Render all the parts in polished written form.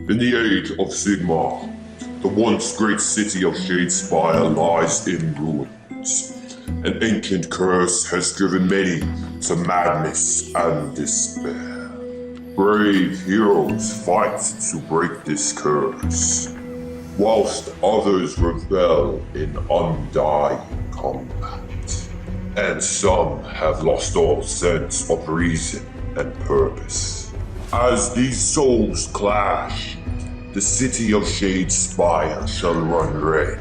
In the age of Sigmar, the once great city of Shadespire lies in ruins. An ancient curse has driven many to madness and despair. Brave heroes fight to break this curse, whilst others rebel in undying combat. And some have lost all sense of reason and purpose. As these souls clash, the city of Shadespire shall run red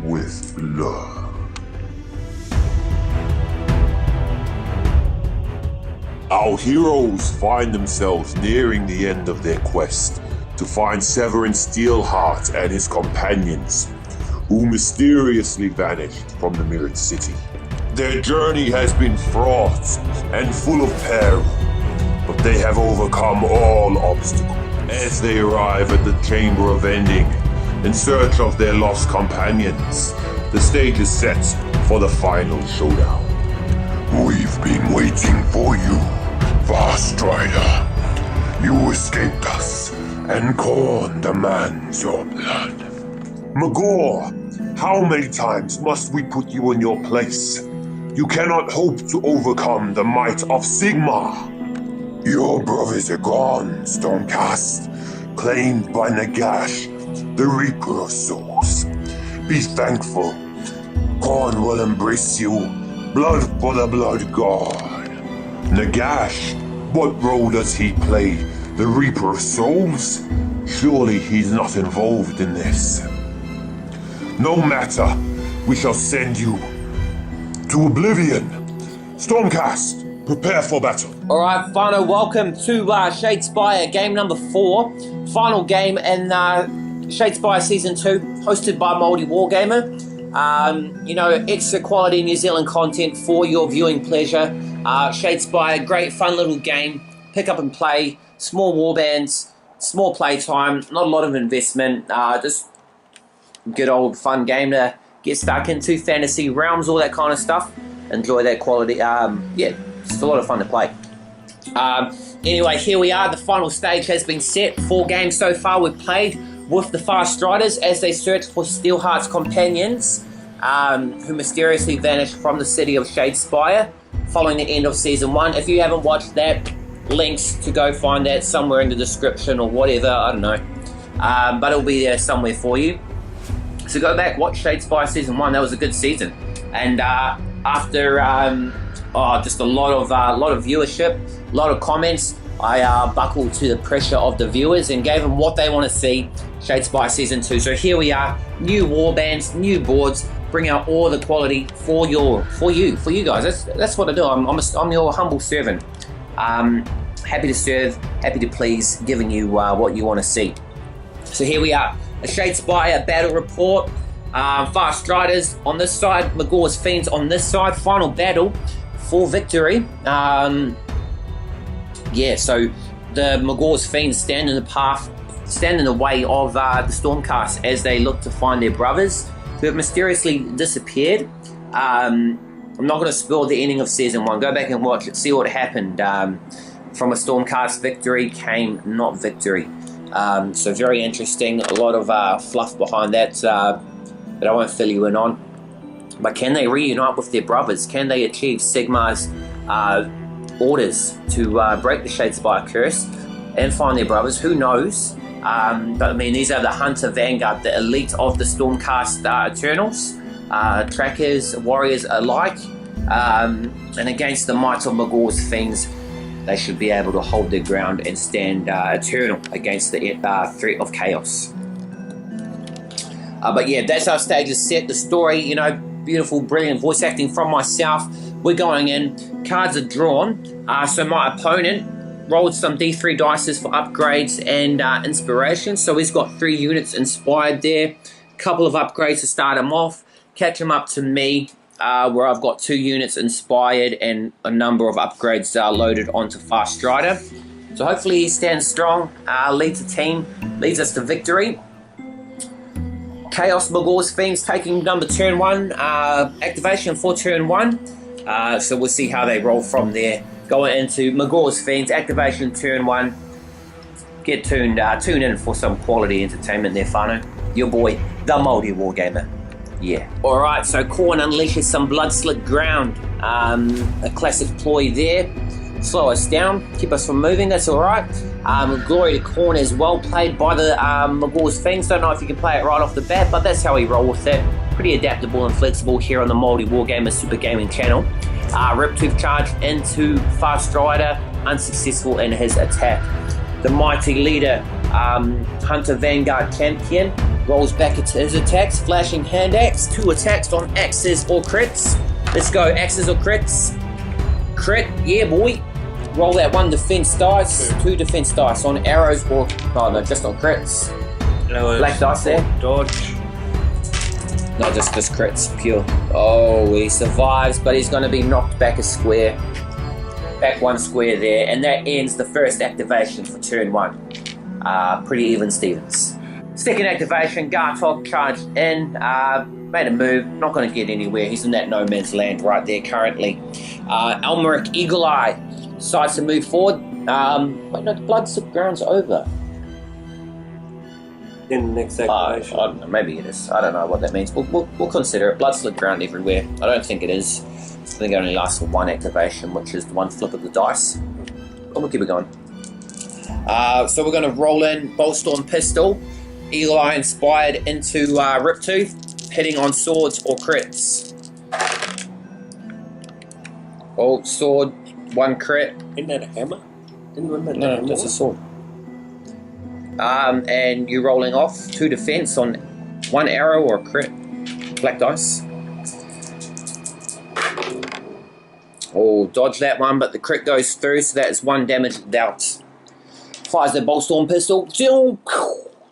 with blood. Our heroes find themselves nearing the end of their quest to find Severin Steelheart and his companions, who mysteriously vanished from the Mirrored City. Their journey has been fraught and full of peril, but they have overcome all obstacles. As they arrive at the Chamber of Ending in search of their lost companions, the stage is set for the final showdown. We've been waiting for you, Farstrider. You escaped us, and Khorne demands your blood. Magore, how many times must we put you in your place? You cannot hope to overcome the might of Sigmar. Your brothers are gone, Stormcast, claimed by Nagash, the Reaper of Souls. Be thankful. Khorne will embrace you, blood for the blood god. Nagash, what role does he play? The Reaper of Souls? Surely he's not involved in this. No matter, we shall send you to oblivion. Stormcast, prepare for battle. Alright, Fano, welcome to Shadespire game number 4. Final game in Shadespire Season 2, hosted by maoriwargamer. Extra quality New Zealand content for your viewing pleasure. Shadespire, great fun little game. Pick up and play. Small warbands, small playtime, not a lot of investment. Just good old fun game to get stuck into. Fantasy realms, all that kind of stuff. Enjoy that quality. It's a lot of fun to play. Anyway, here we are. The final stage has been set. 4 games so far we've played with the Farstriders as they search for Steelheart's companions, who mysteriously vanished from the city of Shadespire following the end of Season 1. If you haven't watched that, links to go find that somewhere in the description or whatever, I don't know. But it'll be there somewhere for you. So go back, watch Shadespire Season 1. That was a good season. And after just a lot of viewership, a lot of comments, I buckled to the pressure of the viewers and gave them what they want to see. Shadespire Season 2. So here we are, new warbands, new boards, bring out all the quality for you guys. That's what I do. I'm your humble servant. Happy to serve, happy to please, giving you what you want to see. So here we are, a Shadespire Battle Report. Farstriders on this side, Magores Fiends on this side. Final battle for victory. So the Magores Fiends stand in the way of the Stormcast as they look to find their brothers who have mysteriously disappeared. I'm not going to spoil the ending of Season 1. Go back and watch it, see what happened. From a Stormcast victory came not victory. So very interesting, a lot of fluff behind that that I won't fill you in on. But can they reunite with their brothers? Can they achieve Sigmar's orders to break the Shadespire curse and find their brothers? Who knows? But I mean, these are the Hunter Vanguard, the elite of the Stormcast Eternals. Trackers, warriors alike. And against the might of Magores Fiends, they should be able to hold their ground and stand eternal against the threat of chaos. But yeah, that's our stage is set. The story, beautiful, brilliant voice acting from myself. We're going in. Cards are drawn. So my opponent rolled some D3 dices for upgrades and inspiration. So he's got 3 units inspired there. A couple of upgrades to start him off. Catch him up to me, where I've got 2 units inspired and a number of upgrades loaded onto Farstrider. So hopefully he stands strong, leads the team, leads us to victory. Chaos Magores Fiends taking number turn 1, activation for turn 1. So we'll see how they roll from there. Going into Magores Fiends, activation turn 1. Get tune in for some quality entertainment there, whānau. Your boy, the Māori Wargamer. Yeah. Alright, so Khorne unleashes some blood slick ground. A classic ploy there. Slow us down, keep us from moving, that's alright. Glory to Khorne is well played by the Magores Fiends. Don't know if you can play it right off the bat, but that's how we roll with it. Pretty adaptable and flexible here on the Māori Wargamer Super Gaming channel. Riptooth charge into Farstrider, unsuccessful in his attack. The mighty leader, Hunter Vanguard champion, rolls back into his attacks, flashing hand axe, 2 attacks on axes or crits. Let's go, axes or crits. Crit, yeah boy. Roll that 1 defense dice, 2 defense dice on arrows or, oh no, just on crits. Black dice there. Dodge. No, just crits, pure. Oh, he survives, but he's going to be knocked back a square. Back 1 square there, and that ends the first activation for turn 1. Pretty even Stevens. Second activation, Gartok charged in, made a move, not going to get anywhere. He's in that no man's land right there currently. Elmeric Eagle Eye decides to move forward. Wait, no, the blood slip ground's over. In the next activation. I don't know, maybe it is. I don't know what that means. We'll consider it. Blood slip ground everywhere. I don't think it is. I think it only lasts for 1 activation, which is 1 flip of the dice. But we'll keep it going. So we're going to roll in Boltstorm Pistol. Eagle Eye inspired into Riptooth, hitting on swords or crits. Bolt, sword, 1 crit. Isn't that a hammer? No, that's a sword. And you're rolling off 2 defense on 1 arrow or a crit. Black dice. Oh, dodge that one, but the crit goes through, so that's 1 damage without. Fires the Boltstorm Pistol.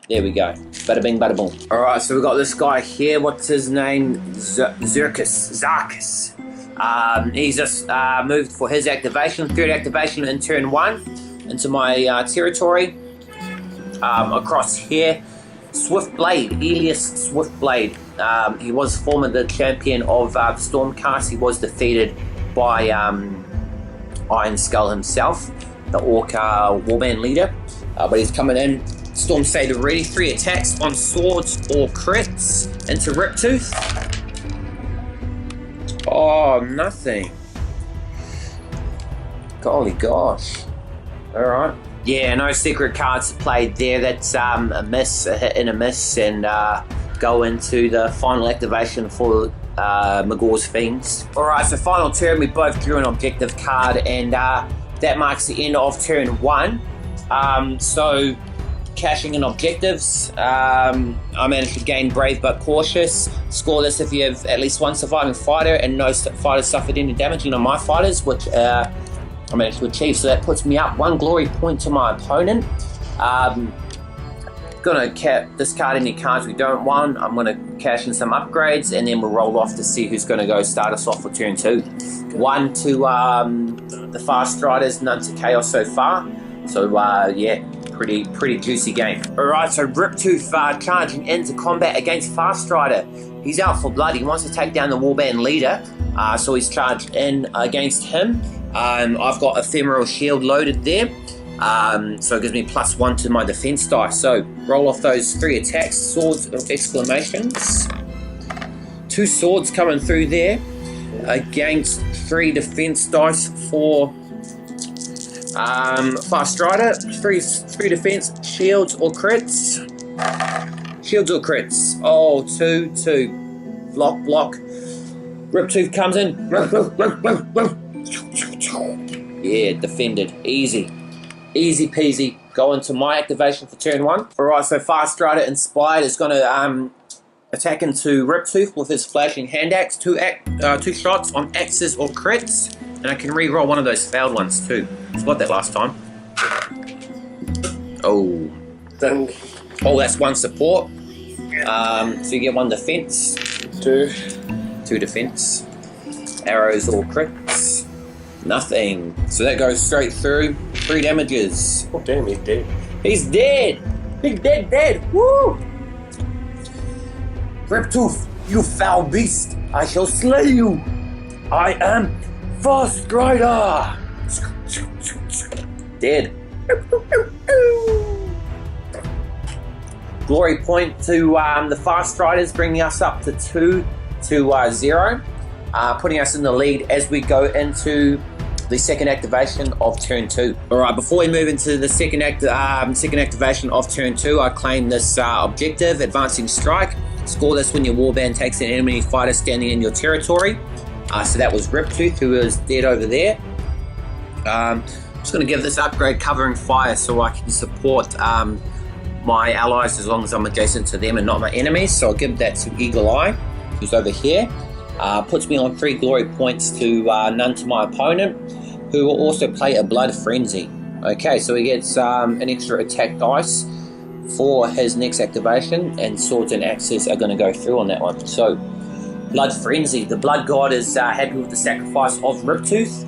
There we go. Bada bing, bada boom. Alright, so we've got this guy here. What's his name? Zarkus. He's just moved for his activation. 3rd activation in turn 1 into my territory. Across here. Swiftblade. Elias Swiftblade. He was formerly the champion of Stormcast. He was defeated by Iron Skull himself, the Orc warband leader. But he's coming in. Storm Saber ready. 3 attacks on swords or crits into Riptooth. Oh, nothing. Golly gosh. Alright. Yeah, no secret cards played there. That's a miss, a hit and a miss, and go into the final activation for Magores Fiends. Alright, so final turn, we both drew an objective card, and that marks the end of turn 1. So, cashing in objectives, I managed to gain Brave but Cautious. Score this if you have at least 1 surviving fighter and no fighters suffered any damage. You know, my fighters, which I managed to achieve, so that puts me up 1 glory point to my opponent. Gonna discard any cards we don't want. I'm gonna cash in some upgrades, and then we'll roll off to see who's gonna go start us off for turn 2. 1 to the Farstriders, none to Chaos so far. So yeah, pretty juicy game. Alright, so Riptooth charging into combat against Farstrider. He's out for blood. He wants to take down the warband leader, so he's charged in against him. I've got Ephemeral Shield loaded there, so it gives me +1 to my defense dice. So roll off those 3 attacks, swords of exclamations. 2 swords coming through there against 3 defense dice for Farstrider. 3 defense, shields or crits. Shields or crits. Oh, 2. Block. Riptooth comes in. Yeah, defended. Easy peasy. Go into my activation for turn 1. Alright, so Farstrider inspired is going to attack into Riptooth with his flashing hand axe. 2 shots on axes or crits. And I can re-roll one of those failed ones too. Forgot that last time. Oh. Oh, that's 1 support. So you get 1 defense. 2 defense. Arrows or crits. Nothing. So that goes straight through. 3 damages. Oh damn, he's dead. He's dead! He's dead! Woo! Riptooth, you foul beast! I shall slay you! I am Farstrider! Dead. glory point to the Farstriders, bringing us up to 2-0, putting us in the lead as we go into the second activation of turn 2. Alright, before we move into the second activation of turn 2, I claim this objective, Advancing Strike. Score this when your warband takes an enemy fighter standing in your territory. So that was Riptooth, who is dead over there. I'm just going to give this upgrade Covering Fire so I can support my allies as long as I'm adjacent to them and not my enemies. So I'll give that to Eagle Eye, who's over here. Puts me on 3 glory points to none to my opponent, who will also play a Blood Frenzy. Okay, so he gets an extra attack dice for his next activation, and swords and axes are going to go through on that one. So, Blood Frenzy. The Blood God is happy with the sacrifice of Riptooth,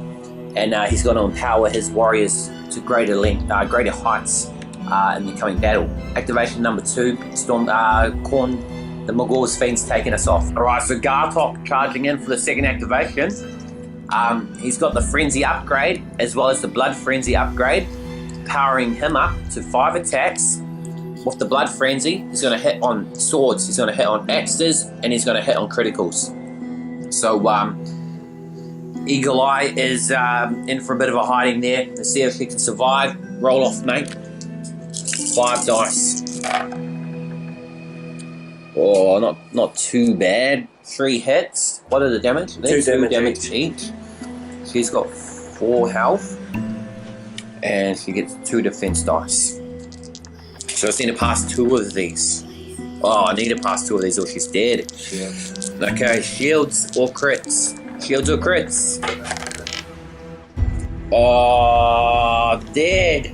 and he's going to empower his warriors to greater heights in the coming battle. Activation number 2, Khorne, the Magores Fiends taking us off. Alright, so Garthok charging in for the second activation. He's got the Frenzy upgrade as well as the Blood Frenzy upgrade, powering him up to 5 attacks. With the Blood Frenzy, he's going to hit on swords, he's going to hit on axes, and he's going to hit on criticals. So, Eagle Eye is in for a bit of a hiding there. Let's see if he can survive. Roll off, mate. 5 dice. Oh, not too bad. 3 hits. What are the damage? 2 damage each. She's got 4 health, and she gets 2 defense dice. So I just need to pass 2 of these. Oh, I need to pass 2 of these or she's dead. Yeah. Okay, shields or crits. Shields or crits. Oh, dead.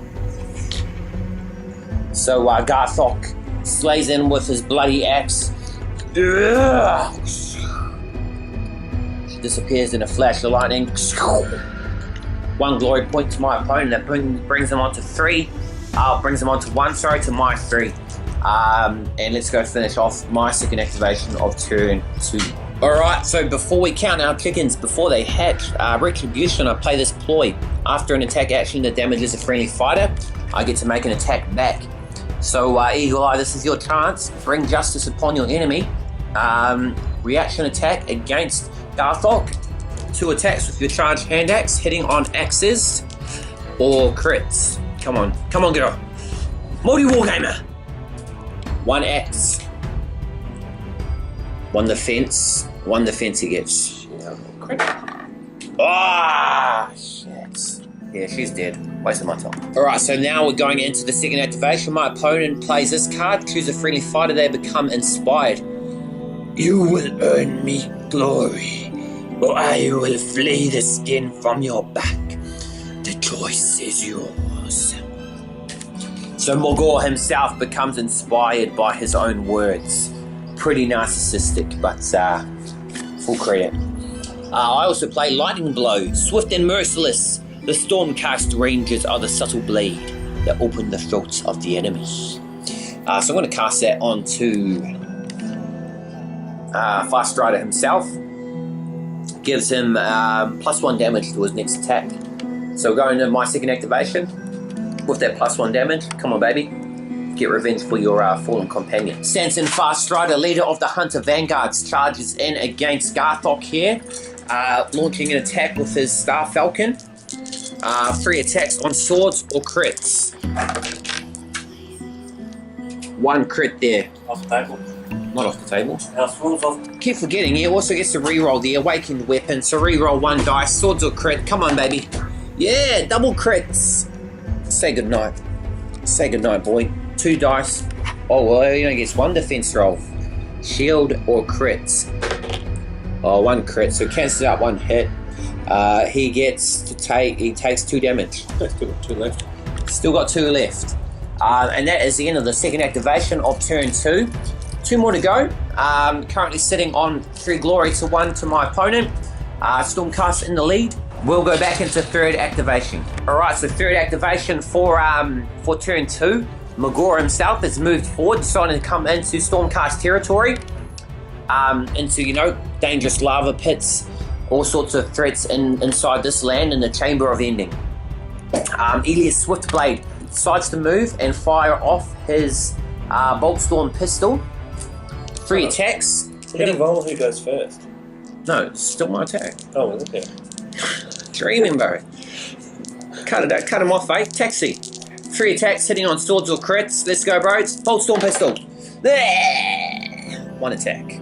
So Garthok slays in with his bloody axe. She disappears in a flash of lightning. 1 glory point to my opponent. That brings him on to 3. Brings him on to 1, to my 3. And let's go finish off my second activation of turn 2. Alright, so before we count our chickens, before they hatch, Retribution, I play this ploy. After an attack action that damages a friendly fighter, I get to make an attack back. So Eagle Eye, this is your chance. Bring justice upon your enemy. Reaction attack against Garthok. 2 attacks with your charged hand axe, hitting on axes or crits. Come on girl. Maoriwargamer. 1 axe. 1 defense. 1 defense he gets. Ah, shit. Yeah, she's dead. Wasting my time. Alright, so now we're going into the second activation. My opponent plays this card. Choose a friendly fighter. They become inspired. You will earn me glory, or I will flay the skin from your back. The choice is yours. So Magore himself becomes inspired by his own words. Pretty narcissistic, but full credit. I also play Lightning Blow, swift and merciless. The Stormcast ranges are the subtle blade that open the throats of the enemy. So I'm going to cast that onto Farstrider himself. Gives him +1 damage to his next attack. So going into my second activation with that +1 damage. Come on, baby. Get revenge for your fallen companion. Sanson Farstrider, leader of the Hunter Vanguards, charges in against Garthok here, launching an attack with his Star Falcon. 3 attacks on swords or crits. 1 crit there. Off the table. Not off the table. Swords off. Keep forgetting, he also gets to reroll the awakened weapon, so reroll 1 dice, swords or crit. Come on, baby. Yeah, double crits. Say goodnight. Say goodnight, boy. 2 dice. Oh, well, he only gets 1 defense roll. Shield or crits. Oh, 1 crit, so cancels out 1 hit. He takes 2 damage. Still got 2 left. Still got 2 left. And that is the end of the second activation of turn 2. 2 more to go. Currently sitting on 3 glory to 1 to my opponent. Stormcast in the lead. We'll go back into third activation. Alright, so third activation for turn 2. Magore himself has moved forward, deciding to come into Stormcast territory. Into, dangerous lava pits, all sorts of threats inside this land in the Chamber of Ending. Elias Swiftblade decides to move and fire off his Boltstorm Pistol. 3 attacks. We're going to roll who goes first. No, it's still my attack. Oh, okay. Dreaming, bro. Cut him off, eh? Taxi. 3 attacks hitting on swords or crits. Let's go, bro. It's Boltstorm Pistol. There. 1 attack.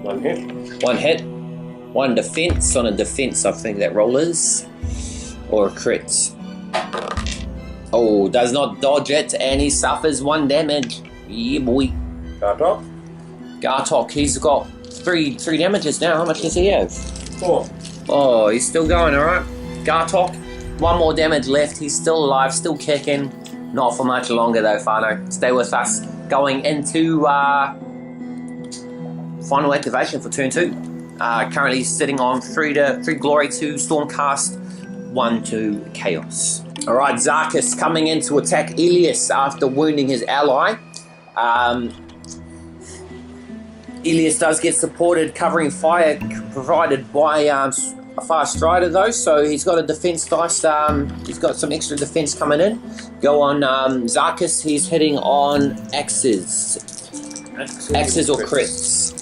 1 hit. 1 hit. 1 defense. On a defense, I think that roll is. Or a crit. Oh, does not dodge it, and he suffers 1 damage. Yeah, boy. Gartok. Gartok, he's got 3 damages now. How much does he have? 4. Oh, he's still going, alright. Gartok, 1 more damage left. He's still alive, still kicking. Not for much longer though, Fano. Stay with us. Going into final activation for turn 2. Currently sitting on 3 glory, 2 stormcast, 1 to chaos. Alright, Zarkus coming in to attack Elias after wounding his ally. Elias does get supported, covering fire provided by a Farstrider though, so he's got a defense dice. He's got some extra defense coming in. Go on Zarkus, he's hitting on axes. Axes or crits.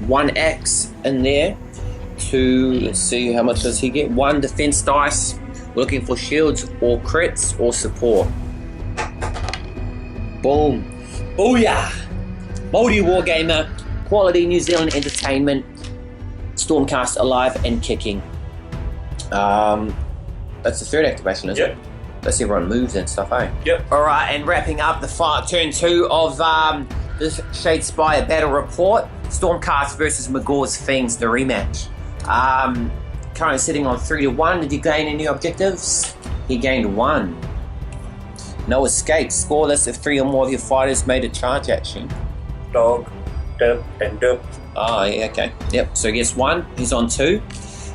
1 axe in there. 2, let's see, how much does he get? 1 defense dice. We're looking for shields or crits or support. Boom. Booyah! Maori Wargamer, quality New Zealand entertainment, Stormcast alive and kicking. That's the 3rd activation, isn't it? That's everyone moves and stuff, eh? Yep. Alright, and wrapping up the turn 2 of the Shadespire Battle Report, Stormcast versus Magores Fiends, the rematch. Currently sitting on 3-1. Did you gain any objectives? He gained 1. No escape. Scoreless if 3 or more of your fighters made a charge action. Dog, dub, and dub. Oh, yeah, okay. Yep, so guess 1. He's on 2.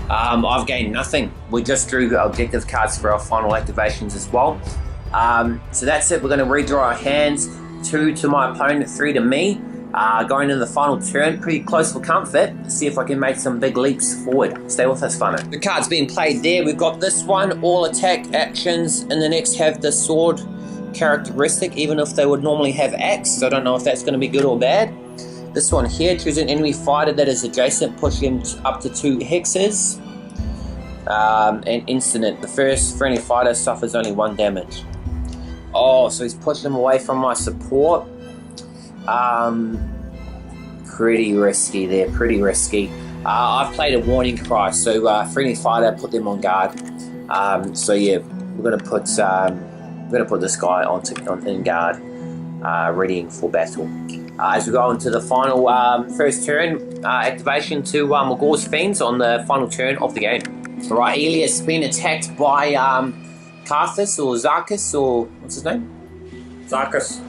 I've gained nothing. We just drew objective cards for our final activations as well. So that's it. We're going to redraw our hands. 2 to my opponent, 3 to me. Going into the final turn, pretty close for comfort. See if I can make some big leaps forward. Stay with us, Fano. The card's being played there. We've got this one, all attack actions, and the next have the sword characteristic, even if they would normally have axe. So I don't know if that's going to be good or bad. This one here, choose an enemy fighter that is adjacent, push him up to 2 hexes. And incident, the first friendly fighter suffers only 1 damage. Oh, so he's pushing him away from my support. Pretty risky there, pretty risky. I've played a warning cry, so friendly fighter, put them on guard. So yeah, we're gonna put this guy in guard, readying for battle. As we go into the final first turn, activation to Magores Fiends on the final turn of the game. Alright, Elias has been attacked by Karthus or Zarkus, or what's his name? Zarkus.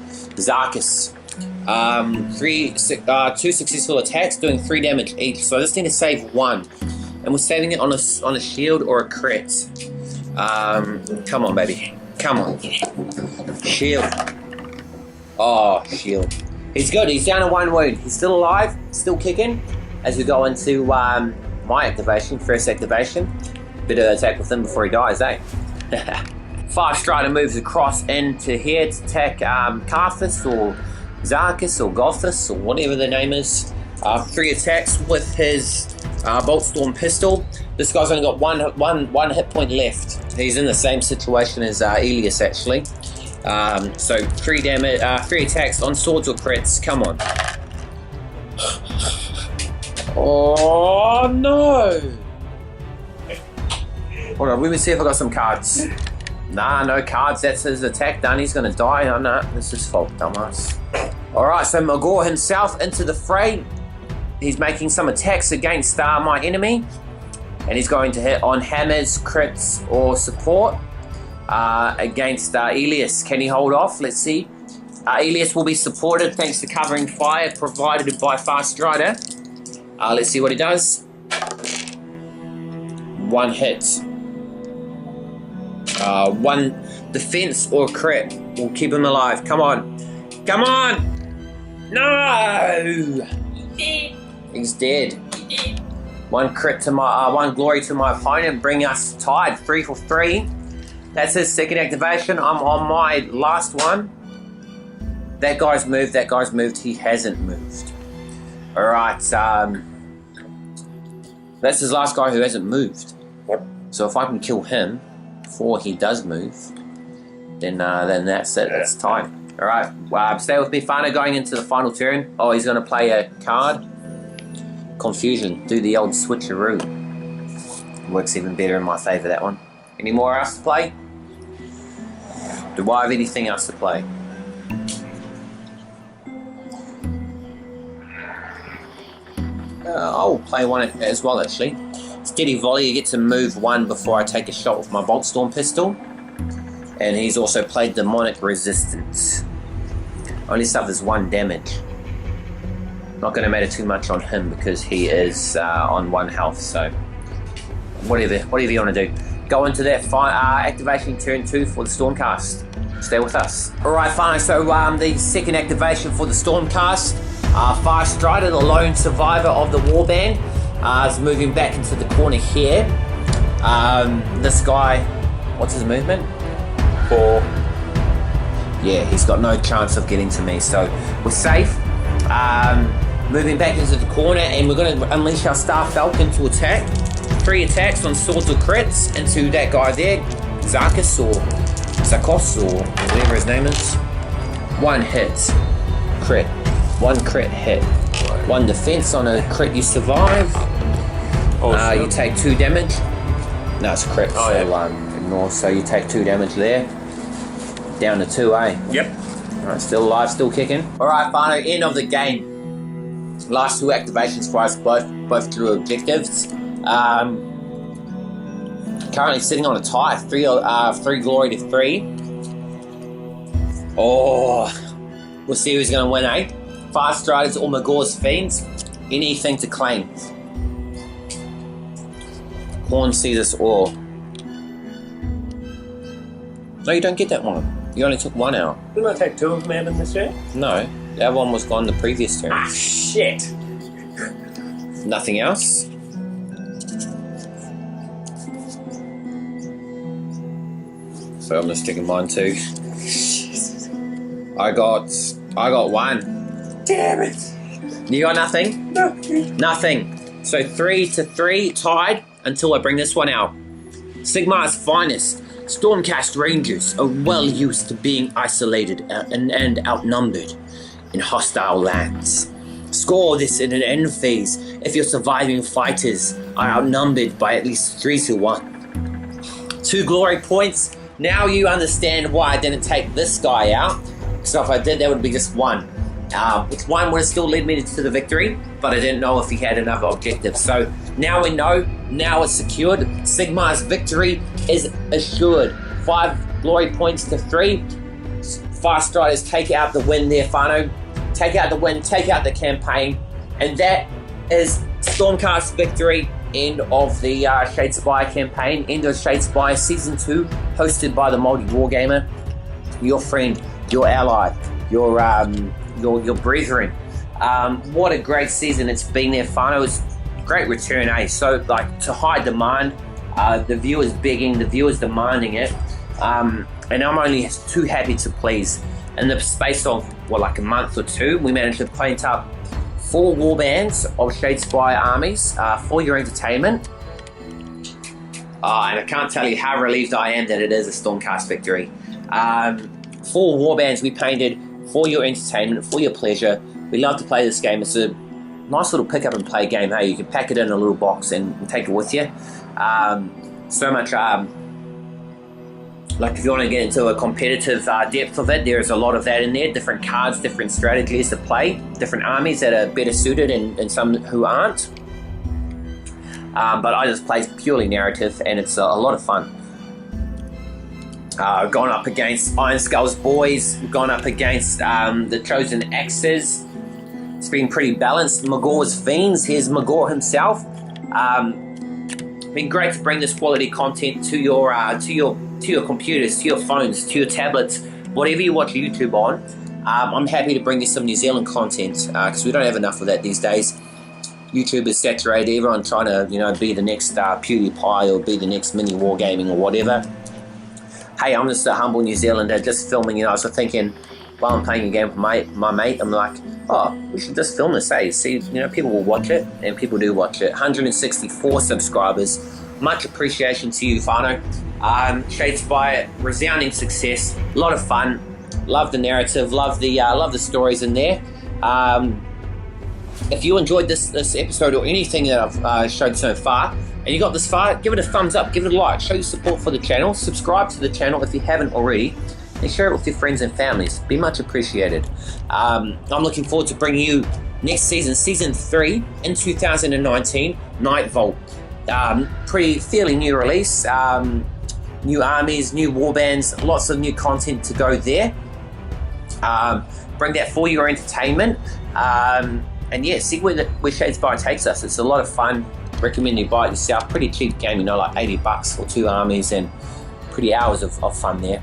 2 successful attacks doing 3 damage each, so I just need to save 1, and we're saving it on a shield or a crit. Come on, baby, come on. Shield. Oh, shield. He's good. He's down to 1 wound. He's still alive, still kicking. As we go into my activation, first activation, bit of attack with him before he dies, eh? Farstrider moves across into here to attack Karthus or Zarkus or Gothus or whatever the name is. 3 attacks with his Boltstorm Pistol. This guy's only got one hit point left. He's in the same situation as Elias actually. So 3 damage, 3 attacks on swords or crits. Come on. Oh no! Hold on, let me see if I got some cards. Nah, no cards. That's his attack done. He's gonna die. Oh no, this is fault, dumbass. Alright, so Magore himself into the fray. He's making some attacks against my enemy. And he's going to hit on hammers, crits, or support. Against Elias. Can he hold off? Let's see. Elias will be supported thanks to covering fire provided by Farstrider. Let's see what he does. 1 hit. 1 defense or crit will keep him alive. Come on. Come on! No! He's dead. 1 crit to my 1 glory to my opponent, bring us tied 3 for 3. That's his second activation. I'm on my last one. That guy's moved, he hasn't moved. Alright, that's his last guy who hasn't moved. Yep. So if I can kill him before he does move, then that's it, it's time. Alright, stay with me, Fana, going into the final turn. Oh, he's going to play a card. Confusion, do the old switcheroo. Works even better in my favour, that one. Any more else to play? Do I have anything else to play? I'll play one as well, actually. Steady volley, you get to move one before I take a shot with my Bolt Storm pistol. And he's also played Demonic Resistance. Only suffers 1 damage. Not going to matter too much on him because he is on 1 health, so whatever you want to do. Go into that activation turn 2 for the Stormcast. Stay with us. Alright, fine, so the second activation for the Stormcast, Farstrider, the lone survivor of the warband, is moving back into the corner here. This guy, what's his movement? 4. Yeah, he's got no chance of getting to me, so we're safe. Moving back into the corner, and we're going to unleash our Star Falcon to attack. 3 attacks on swords or crits into that guy there, Zakos or whatever his name is. 1 hit, crit. 1 crit hit. 1 defense on a crit, you survive. You take 2 damage. No, it's crit, ignore. So you take 2 damage there. Down to 2, eh? Yep. Alright, still alive, still kicking. Alright, Fano, end of the game. Last 2 activations for us, both drew objectives. Currently sitting on a tie, 3 glory to 3. Oh, we'll see who's going to win, eh? Farstriders or Magores Fiends, anything to claim. Khorne sees us all. No, you don't get that one. You only took 1 out. Didn't I take 2 of them out in this turn? No, that one was gone the previous turn. Ah, shit! Nothing else? So I'm just sticking mine too. I got 1. Damn it! You got nothing? No. Nothing. So 3 to 3, tied until I bring this one out. Sigmar's finest. Stormcast Rangers are well used to being isolated and outnumbered in hostile lands. Score this in an end phase if your surviving fighters are outnumbered by at least 3 to 1. 2 glory points. Now you understand why I didn't take this guy out. So if I did, that would be just 1. Which 1 would have still led me to the victory, but I didn't know if he had another objective. So now we know, now it's secured. Sigmar's victory is assured. 5 glory points to 3. Farstriders take out the win there, Fano. Take out the win, take out the campaign. And that is Stormcast's victory. End of the Shadespire campaign. End of Shadespire Season 2, hosted by the maoriwargamer. Your friend, your ally, your brethren. What a great season it's been there, Fano. It's great return, eh? So, like, to high demand, the viewers begging, the viewers demanding it, and I'm only too happy to please. In the space of, like a month or 2, we managed to paint up 4 warbands of Shadespire armies for your entertainment. And I can't tell you how relieved I am that it is a Stormcast victory. 4 warbands we painted for your entertainment, for your pleasure. We love to play this game. It's a nice little pick up and play game. Hey, you can pack it in a little box and take it with you. So much, like if you want to get into a competitive depth of it, there's a lot of that in there. Different cards, different strategies to play, different armies that are better suited and some who aren't. But I just play purely narrative, and it's a lot of fun. Gone up against Iron Skull's boys, gone up against the Chosen Axes. It's been pretty balanced. Magores Fiends, here's Magore himself. Been great to bring this quality content to your computers, to your phones, to your tablets, whatever you watch YouTube on. I'm happy to bring you some New Zealand content because we don't have enough of that these days. YouTube is saturated. Everyone trying to be the next PewDiePie or be the next mini wargaming or whatever. Hey, I'm just a humble New Zealander just filming. I was thinking, while I'm playing a game with my mate, I'm like, oh, we should just film this, hey, see, people will watch it, and people do watch it. 164 subscribers. Much appreciation to you, Fano. Shadespire, resounding success, a lot of fun, love the narrative, love the stories in there. If you enjoyed this episode or anything that I've showed so far, and you got this far, give it a thumbs up, give it a like, show your support for the channel, subscribe to the channel if you haven't already, and share it with your friends and families. Be much appreciated. I'm looking forward to bringing you next season, Season 3 in 2019, Night Vault. Fairly new release, new armies, new warbands, lots of new content to go there. Bring that for your entertainment. And yeah, see where Shadespire takes us. It's a lot of fun. Recommend you buy it yourself. Pretty cheap game, like $80 for 2 armies and pretty hours of fun there.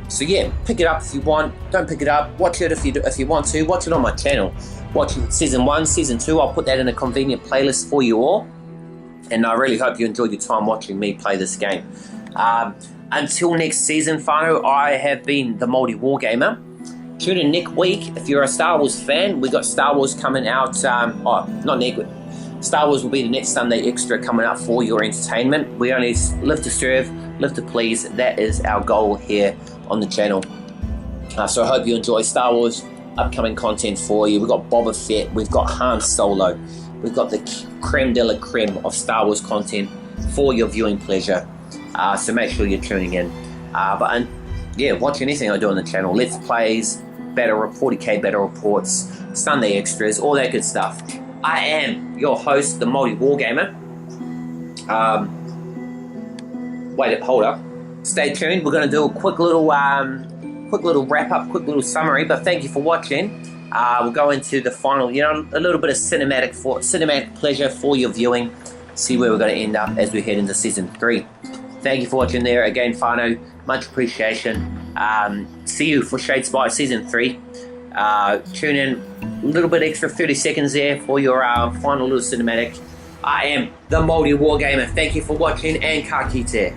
So yeah, pick it up if you want. Don't pick it up. Watch it if you want to. Watch it on my channel. Watch Season 1, Season 2. I'll put that in a convenient playlist for you all. And I really hope you enjoyed your time watching me play this game. Until next season, Fano, I have been the maoriwargamer. Tune in next week if you're a Star Wars fan. We got Star Wars coming out. Not next week. Star Wars will be the next Sunday extra coming out for your entertainment. We only live to serve, live to please. That is our goal here on the channel. So I hope you enjoy Star Wars upcoming content for you. We've got Boba Fett. We've got Han Solo. We've got the creme de la creme of Star Wars content for your viewing pleasure. So make sure you're tuning in. Watch anything I do on the channel. Let's plays, 40k battle reports, Sunday extras, all that good stuff. I am your host, the maoriwargamer. Hold up. Stay tuned. We're going to do a quick little wrap up, quick little summary. But thank you for watching. We'll go into the final. A little bit of cinematic pleasure for your viewing. See where we're going to end up as we head into Season 3. Thank you for watching there. Again, Fano, much appreciation. See you for Shadespire Season 3. Tune in a little bit extra, 30 seconds there for your final little cinematic. I am the maoriwargamer. Thank you for watching, and ka kite.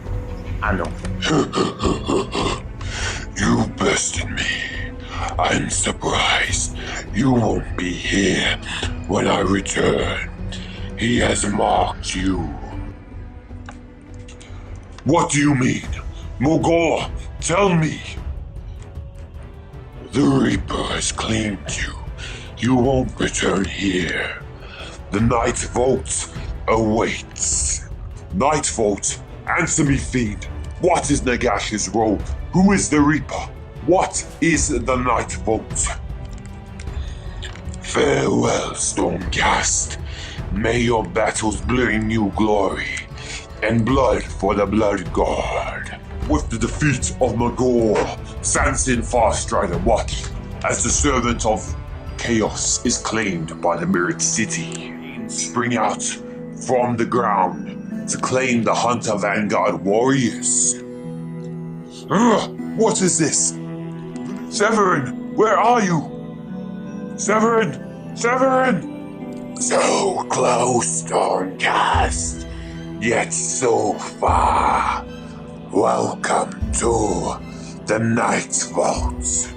Ano. You bested me. I'm surprised you won't be here when I return. He has marked you. What do you mean? Magore, tell me. The Reaper has claimed you. You won't return here. The Night Vault awaits. Night Vault, answer me, Fiend. What is Nagash's role? Who is the Reaper? What is the Night Vault? Farewell, Stormcast. May your battles bring you glory and blood for the Blood God. With the defeat of Magore, Sanson Farstrider watched as the servant of chaos is claimed by the Mirrored City. Spring out from the ground to claim the Hunter Vanguard warriors. What is this? Severin, where are you? Severin! So close, Stormcast, yet so far. Welcome to the Night Vault.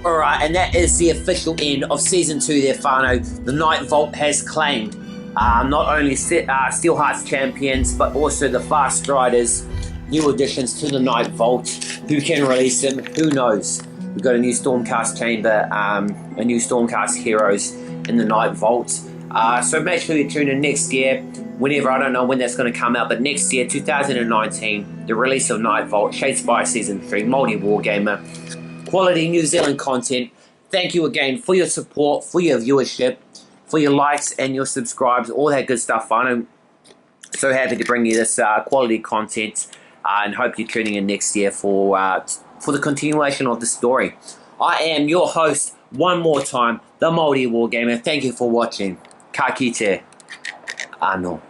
Alright, and that is the official end of Season 2 there, Fano. The Night Vault has claimed not only Steelheart's champions, but also the Farstriders, new additions to the Night Vault. Who can release them? Who knows? We've got a new Stormcast chamber, a new Stormcast heroes in the Night Vault. So make sure you tune in next year, whenever, I don't know when that's going to come out, but next year, 2019, the release of Night Vault, Shadespire Season 3, maoriwargamer, quality New Zealand content. Thank you again for your support, for your viewership, for your likes and your subscribes, all that good stuff. I'm so happy to bring you this quality content, and hope you're tuning in next year for the continuation of the story. I am your host, one more time, the maoriwargamer. Thank you for watching. Ka kite. Ano.